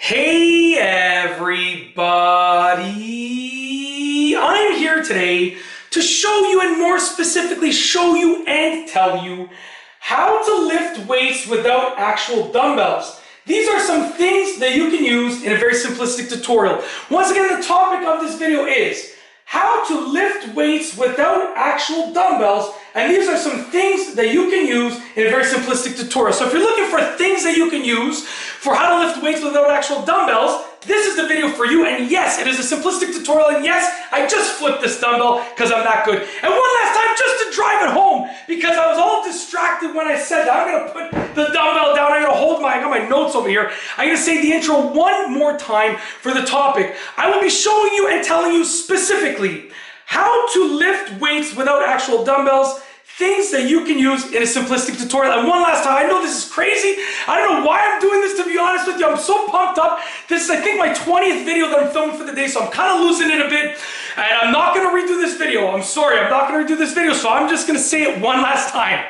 Hey everybody! I'm here today to show you, and more specifically show you and tell you how to lift weights without actual dumbbells. These are some things that you can use in a very simplistic tutorial. Once again, the topic of this video is how to lift weights without actual dumbbells, and these are some things that you can use in a very simplistic tutorial. So if you're looking for things that you can use for how to lift weights without actual dumbbells, this is the video for you. And yes, it is a simplistic tutorial, and yes, I just flipped this dumbbell because I'm that good. And one last time, just to drive it home, because I was all distracted when I said that. I'm gonna put the dumbbell down, I got my notes over here. I'm gonna say the intro one more time for the topic. I will be showing you and telling you specifically how to lift weights without actual dumbbells, things that you can use in a simplistic tutorial. And one last time, I know this is crazy. I don't know why I'm doing this, to be honest with you. I'm so pumped up. This is, I think, my 20th video that I'm filming for the day, so I'm kind of losing it a bit. And I'm not going to redo this video. I'm sorry, I'm not going to redo this video, so I'm just going to say it one last time.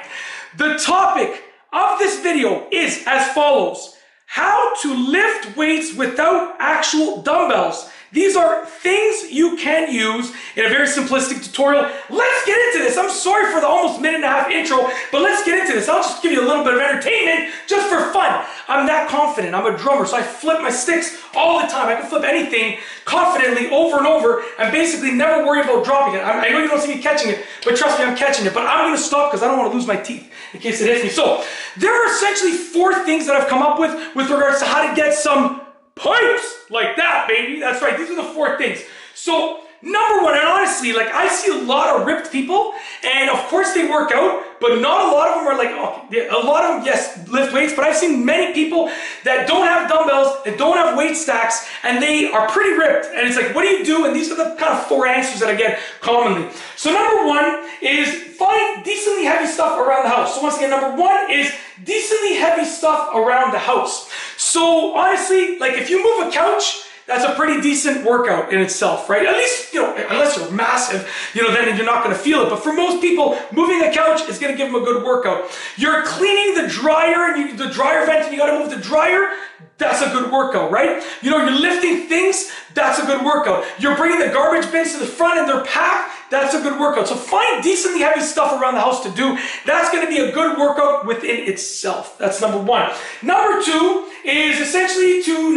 The topic of this video is as follows: how to lift weights without actual dumbbells. These are things you can use in a very simplistic tutorial. Let's get into this. I'm sorry for the almost minute-and-a-half intro, but let's get into this. I'll just give you a little bit of entertainment just for fun. I'm that confident. I'm a drummer, so I flip my sticks all the time. I can flip anything confidently over and over and basically never worry about dropping it. I know you don't see me catching it, but trust me, I'm catching it. But I'm going to stop because I don't want to lose my teeth in case it hits me. So there are essentially 4 things that I've come up with regards to how to get some pipes like that, baby. That's right. These are the 4 things. So number 1, and honestly, like, I see a lot of ripped people, and of course they work out, but not a lot of them are like, oh, a lot of them, yes, lift weights, but I've seen many people that don't have dumbbells and don't have weight stacks, and they are pretty ripped. And it's like, what do you do? And these are the kind of 4 answers that I get commonly. So number 1 is find decently heavy stuff around the house. So once again, number 1 is decently heavy stuff around the house. So honestly, like, if you move a couch, that's a pretty decent workout in itself, right? At least, you know, unless you're massive, you know, then you're not going to feel it. But for most people, moving a couch is going to give them a good workout. You're cleaning the dryer, and the dryer vent, and you got to move the dryer. That's a good workout, right? You know, you're lifting things. That's a good workout. You're bringing the garbage bins to the front and they're packed. That's a good workout. So find decently heavy stuff around the house to do. That's going to be a good workout within itself. That's number 1. Number 2 is essentially to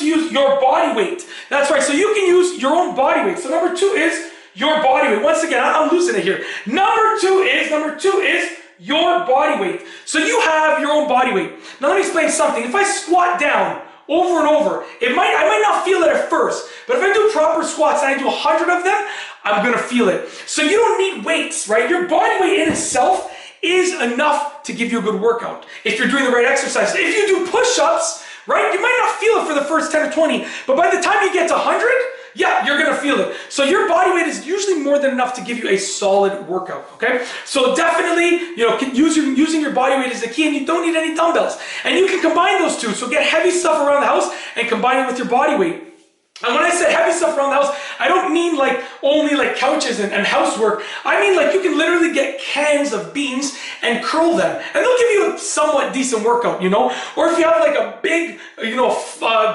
use your body weight. That's right. So you can use your own body weight. So number 2 is your body weight. Once again, I'm losing it here. Number two is your body weight. So you have your own body weight. Now let me explain something. If I squat down over and over, I might not feel it at first, but if I do proper squats and I do 100 of them, I'm gonna feel it. So you don't need weights, right? Your body weight in itself is enough to give you a good workout if you're doing the right exercises. If you do push-ups, right, you might not feel it for the first 10 or 20, but by the time you get to 100, yeah, you're gonna feel it. So your body weight is usually more than enough to give you a solid workout, okay? So definitely, you know, using your body weight is the key, and you don't need any dumbbells. And you can combine those two. So get heavy stuff around the house and combine it with your body weight. And when I say heavy stuff around the house, I don't mean like only like couches and housework. I mean, like, you can literally get cans of beans and curl them, and they'll give you a somewhat decent workout, you know? Or if you have like a big, you know,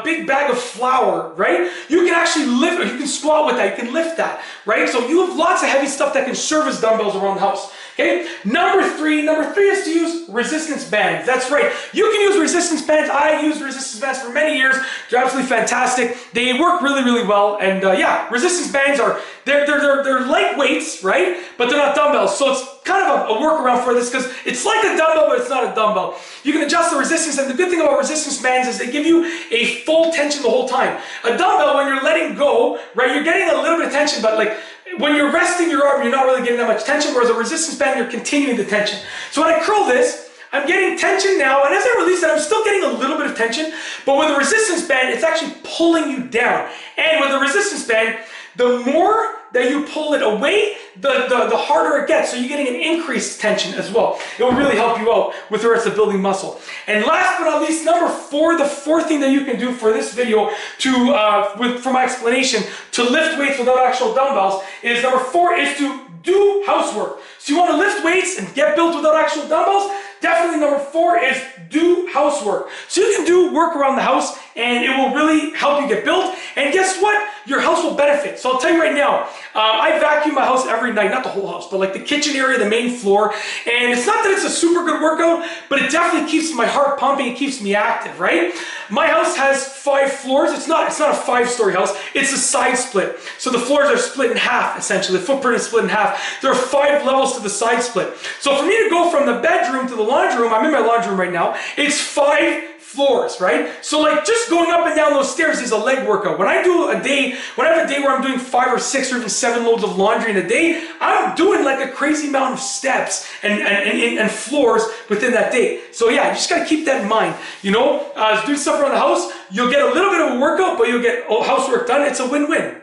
big bag of flour, right? You can actually lift, or you can squat with that, you can lift that, right? So you have lots of heavy stuff that can serve as dumbbells around the house. Okay, number three is to use resistance bands. That's right. You can use resistance bands. I used resistance bands for many years. They're absolutely fantastic. They work really, really well. And yeah, resistance bands are they're light weights, right? But they're not dumbbells. So it's kind of a workaround for this, because it's like a dumbbell, but it's not a dumbbell. You can adjust the resistance, and the good thing about resistance bands is they give you a full tension the whole time. A dumbbell, when you're letting go, right, you're getting a little bit of tension, but like, when you're resting your arm, you're not really getting that much tension, whereas a resistance band, you're continuing the tension. So when I curl this, I'm getting tension now, and as I release it, I'm still getting a little bit of tension, but with a resistance band, it's actually pulling you down. And with a resistance band, the more that you pull it away, the harder it gets. So you're getting an increased tension as well. It will really help you out with regards to building muscle. And last but not least, number 4, the 4th thing that you can do for this video for my explanation to lift weights without actual dumbbells is number 4 is to do housework. So you want to lift weights and get built without actual dumbbells? definitely number 4 is do housework. So you can do work around the house and it will really help you get built. And guess what? Your house will benefit. So I'll tell you right now, I vacuum my house every night, not the whole house, but like the kitchen area, the main floor. And it's not that it's a super good workout, but it definitely keeps my heart pumping. It keeps me active, right? My house has 5 floors. It's not a 5-story house. It's a side split. So the floors are split in half, essentially. The footprint is split in half. There are 5 levels to the side split. So for me to go from the bedroom to the laundry room, I'm in my laundry room right now, it's 5 floors, right? So like just going up and down those stairs is a leg workout. When I have a day where I'm doing 5 or 6 or even 7 loads of laundry in a day, I'm doing like a crazy amount of steps and floors within that day. So yeah, you just gotta keep that in mind. You know, doing stuff around the house, you'll get a little bit of a workout, but you'll get housework done. It's a win-win.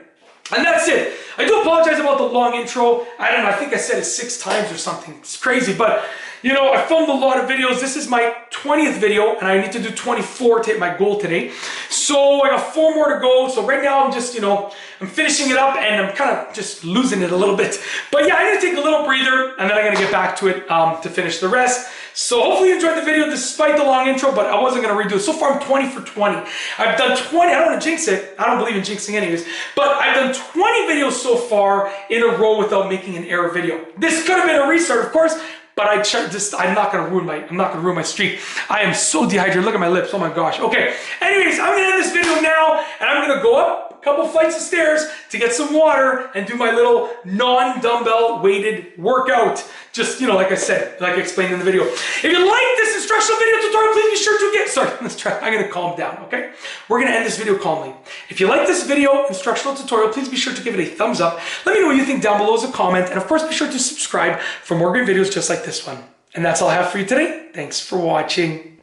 And that's it. I do apologize about the long intro. I don't know, I think I said it 6 times or something. It's crazy, but you know, I filmed a lot of videos. This is my 20th video, and I need to do 24 to hit my goal today. So I got 4 more to go. So right now I'm just, you know, I'm finishing it up and I'm kind of just losing it a little bit. But yeah, I'm gonna take a little breather and then I'm gonna get back to it to finish the rest. So hopefully you enjoyed the video despite the long intro, but I wasn't gonna redo it. So far I'm 20 for 20. I've done 20, I don't wanna jinx it. I don't believe in jinxing anyways, but I've done 20 videos so far in a row without making an error video. This could have been a restart, of course, but I'm not gonna ruin my streak. I am so dehydrated. Look at my lips. Oh my gosh. Okay. Anyways, I'm gonna end this video now, and I'm gonna go up a couple flights of stairs to get some water and do my little non-dumbbell weighted workout. Just, you know, like I said, like I explained in the video. If you like this instructional video tutorial, please be sure to let's try. I'm gonna calm down, okay? We're gonna end this video calmly. If you like this video instructional tutorial, please be sure to give it a thumbs up. Let me know what you think down below as a comment, and of course, be sure to subscribe for more great videos just like this one. And that's all I have for you today. Thanks for watching.